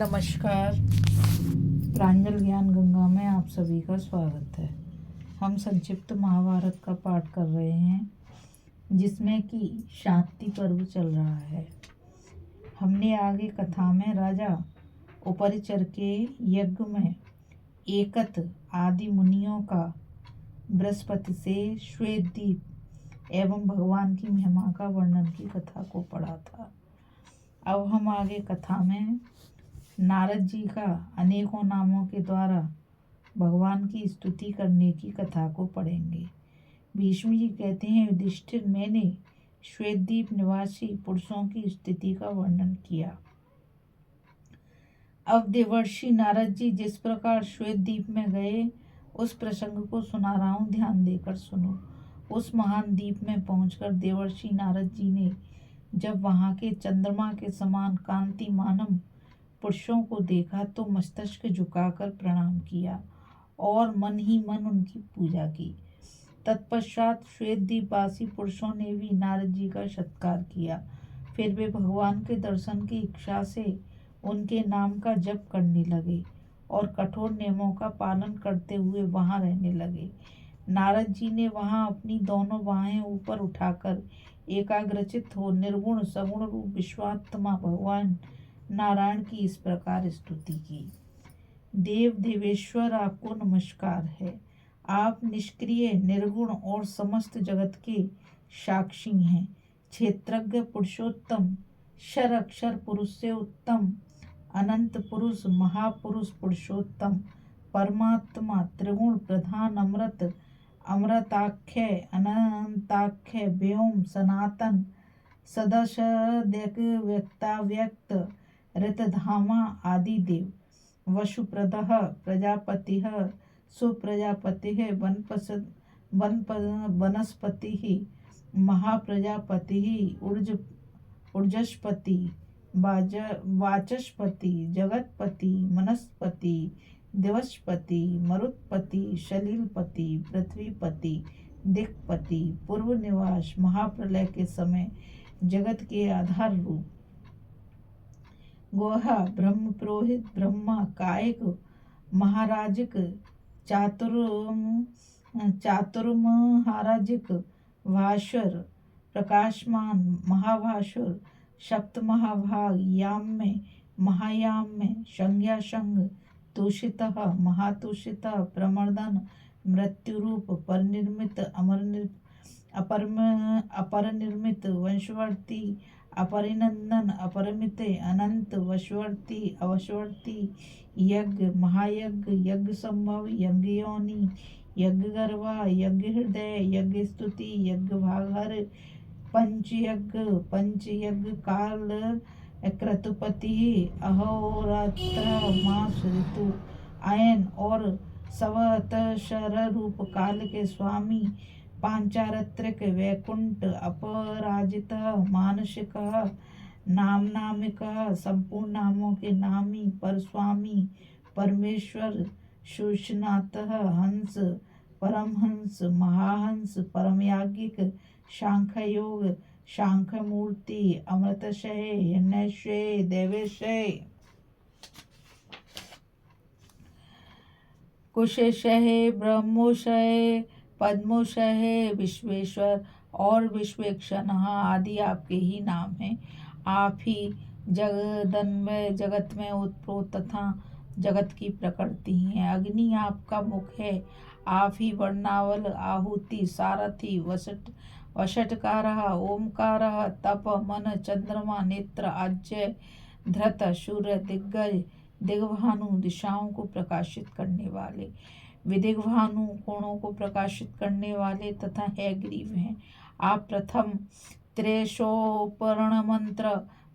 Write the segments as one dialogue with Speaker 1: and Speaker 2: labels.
Speaker 1: नमस्कार। प्रांजल ज्ञान गंगा में आप सभी का स्वागत है। हम संक्षिप्त महाभारत का पाठ कर रहे हैं, जिसमें कि शांति पर्व चल रहा है। हमने आगे कथा में राजा उपरिचर के यज्ञ में एकत आदि मुनियों का बृहस्पति से श्वेतदीप एवं भगवान की महिमा का वर्णन की कथा को पढ़ा था। अब हम आगे कथा में नारद जी का अनेकों नामों के द्वारा भगवान की स्तुति करने की कथा को पढ़ेंगे। भीष्म जी कहते हैं, युधिष्ठिर, मैंने श्वेतदीप निवासी पुरुषों की स्तुति का वर्णन किया। अब देवर्षि नारद जी जिस प्रकार श्वेतदीप में गए उस प्रसंग को सुना रहा हूँ, ध्यान देकर सुनो। उस महान द्वीप में पहुंचकर देवर्षि नारद जी ने जब वहां के चंद्रमा के समान कांतिमानम पुरुषों को देखा तो मस्तक झुकाकर प्रणाम किया और मन ही मन उनकी पूजा की। तत्पश्चात श्वेतदीपवासी पुरुषों ने भी नारद जी का सत्कार किया। फिर वे भगवान के दर्शन की इच्छा से उनके नाम का जप करने लगे और कठोर नियमों का पालन करते हुए वहां रहने लगे। नारद जी ने वहां अपनी दोनों बाहें ऊपर उठाकर एकाग्रचित हो निर्गुण सगुण रूप विश्वात्मा भगवान नारायण की इस प्रकार स्तुति की। देव देवेश्वर, आपको नमस्कार है। आप निष्क्रिय निर्गुण और समस्त जगत के साक्षी हैं। क्षेत्रज्ञ पुरुषोत्तम, क्षर अक्षर पुरुष से उत्तम, अनंत पुरुष, महापुरुष पुरुषोत्तम, परमात्मा, त्रिगुण प्रधान, अमृत, अमृताख्य, अनंताख्य, व्योम, सनातन, सदसद्यक, व्यक्ताव्यक्त, ऋतधामा आदि देव, वसुप्रदः, प्रजापतिः, सुप्रजापतिः, वनस्पतिः, महाप्रजापतिः, ऊर्जस्पति, वाचस्पति, जगतपति, मनस्पति, दिवसपति, मरुत्पति, सलिलपति, पृथ्वीपति, दिक्पति, पूर्व निवास, महाप्रलय के समय जगत के आधार रूप, गोहा, ब्रह्म पुरोहित, ब्रह्मा, कायिक, महाराजिक, चातुर्महाराजिक, भास्वर, प्रकाशमान, महाभास्वर, सप्त महाभाग, याम में, महायाम में, संज्ञा संग, तूषितः, महातूषितः, प्रमर्दन, मृत्युरूप, परिनिर्मित, अपरनिर्मित, वंशवर्ती, अपरिनंदन, अपरिमित, अनंत, वशवर्ती, अवशवर्ती, यज्ञ, महायज्ञ, यज्ञ संभव, यज्ञ योनि, यज्ञ गर्भा, यज्ञ हृदय, यज्ञ स्तुति, यज्ञ भागहर, पंचयज्ञ काल, क्रतुपति, अहोरात्र, मास, ऋतु, अयन और सवतशर रूप काल के स्वामी, पांचारत्रिक, वैकुंठ, अपराजित, मानसिक, नामिक, संपूर्ण नामों के नामी, परस्वामी, परमेश्वर, सूचनाथ, हंस, परमहंस, महाहंस, परमयाज्ञिक, सांख्य योग, सांख्य मूर्ति, अमृतशय, हिरण्यशय, देवेशय, कुशेशय, ब्रह्मोशय, पद्मोशय, विश्वेश्वर और विश्वेक्षण आदि आपके ही नाम हैं। आप ही जगदन्वय, जगत में उत्प्रोत तथा जगत की प्रकृति हैं। अग्नि आपका मुख है। आप ही वर्णावल, आहुति, सारथी, वषटकारः, ओमकारः, तप, मन, चंद्रमा, नेत्र, आज्य, धृत, सूर्य, दिग्गज, दिग्भानु, दिशाओं को प्रकाशित करने वाले, विदिग्भानु, कोणों को प्रकाशित करने वाले तथा हैग्रीव हैं। आप प्रथम त्रैशोपर्ण मंत्र,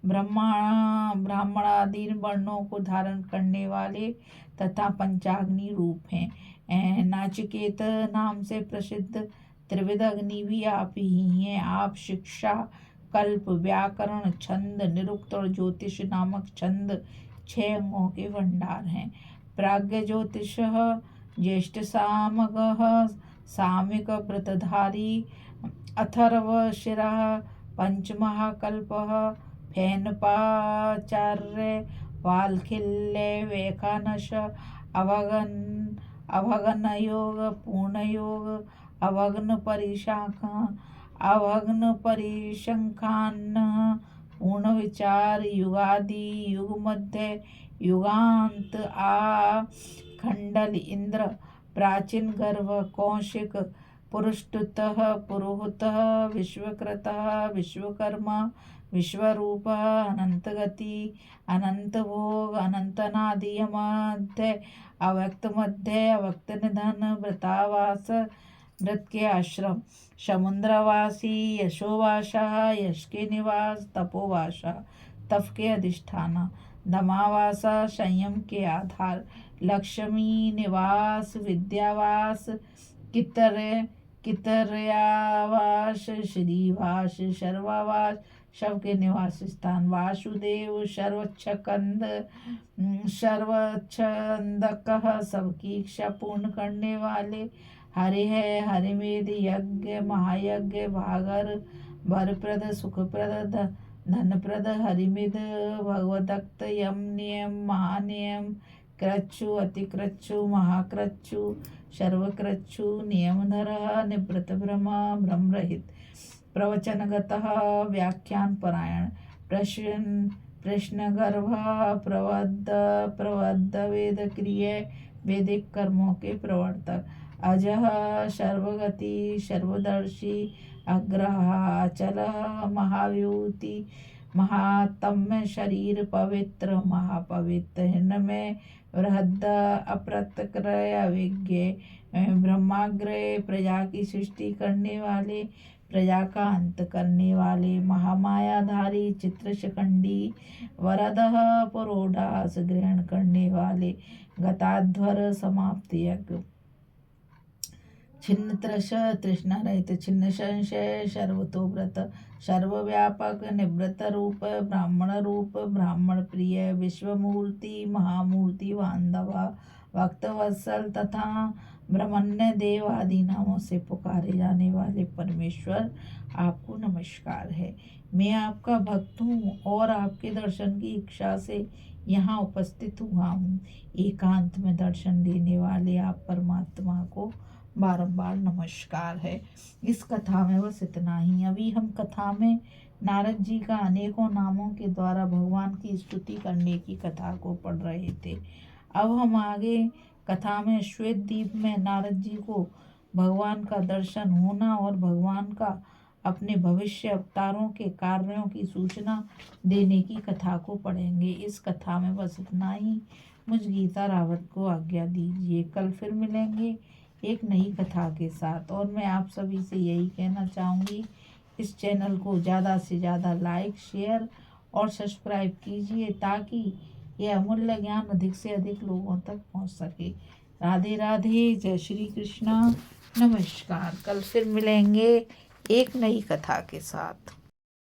Speaker 1: ब्राह्मणादि वर्णों को धारण करने वाले तथा पंचाग्नि रूप हैं। नाचिकेत नाम से प्रसिद्ध त्रिविध अग्नि भी आप ही हैं। आप शिक्षा, कल्प, व्याकरण, छंद, निरुक्त और ज्योतिष नामक छंद 6 अंगों के भंडार हैं। प्राज्ञ ज्योतिषः, ज्येष्ठ सामगः, सामिक व्रतधारी, अथर्वशिरः, पंचमहाकल्पः, फेनपाचार्य वालखिल्य वेखानश अभगन योग पूर्ण योग अभग्न परिशाखा अभग्न परिशंखान्न पूर्ण विचार युगादि युग मध्य युगांत आ खंडल इंद्र प्राचीन गर्भ कौशिक पुरुषतः पुरोहतः विश्वकृतः विश्वकर्मा विश्वरूप अनंत गति अनंत भोग अनंतनादि मध्य अव्यक्त निधन वृतावास व्रत के आश्रम समुद्रवासी यशोवासा यश के निवास तपोवासा तप के अधिष्ठाना धमावासा संयम के आधार लक्ष्मी निवास विद्यावास कितरयावास श्रीवास सर्वावास शव के निवास स्थान वासुदेव सर्वच्छंदक सबकी इच्छा पूर्ण करने वाले हरि है हरिमेद यज्ञ महायज्ञ भागर वरप्रद सुखप्रद धनप्रद हरिमिद भगवदक्त यम नियम महानियम क्रच्छु अतिक्रच्छु महाक्रच्छु सर्वक्रच्छु नियमधर निवृत भ्रमरहित प्रवचनगत व्याख्यान परायण प्रश्नगर्भ प्रवद्ध वेद क्रिय वैदिक कर्मों के प्रवर्तक अजह सर्वगति सर्वदर्शी अग्रह अचल महाव्यूति महात्म्य शरीर पवित्र महापवित्र हिरणमय बृहद अप्रतक्रय विज्ञ ब्रह्माग्रह प्रजा की सृष्टि करने वाले प्रजा का अंत करने वाले महामायाधारी चित्रशखंडी वरदः पुरोडास ग्रहण करने वाले गताध्वर समाप्ति यज्ञ छिन्न त्रश तृष्णा रहित छिन्न संशय सर्वतोव्रत सर्वव्यापक निवृत्त रूप ब्राह्मण प्रिय विश्वमूर्ति महामूर्ति बांधवा भक्तवत्सल तथा ब्रह्मण्य देव आदि नामों से पुकारे जाने वाले परमेश्वर आपको नमस्कार है। मैं आपका भक्त हूँ और आपके दर्शन की इच्छा से यहाँ उपस्थित हुआ हूँ। एकांत में दर्शन देने वाले आप परमात्मा को बारंबार नमस्कार है। इस कथा में बस इतना ही। अभी हम कथा में नारद जी का अनेकों नामों के द्वारा भगवान की स्तुति करने की कथा को पढ़ रहे थे। अब हम आगे कथा में श्वेत द्वीप में नारद जी को भगवान का दर्शन होना और भगवान का अपने भविष्य अवतारों के कार्यों की सूचना देने की कथा को पढ़ेंगे। इस कथा में बस इतना ही। मुझ गीता रावत को आज्ञा दीजिए। कल फिर मिलेंगे एक नई कथा के साथ। और मैं आप सभी से यही कहना चाहूँगी, इस चैनल को ज़्यादा से ज़्यादा लाइक शेयर और सब्सक्राइब कीजिए ताकि यह अमूल्य ज्ञान अधिक से अधिक लोगों तक पहुँच सके। राधे राधे, जय श्री कृष्णा, नमस्कार। कल फिर मिलेंगे एक नई कथा के साथ।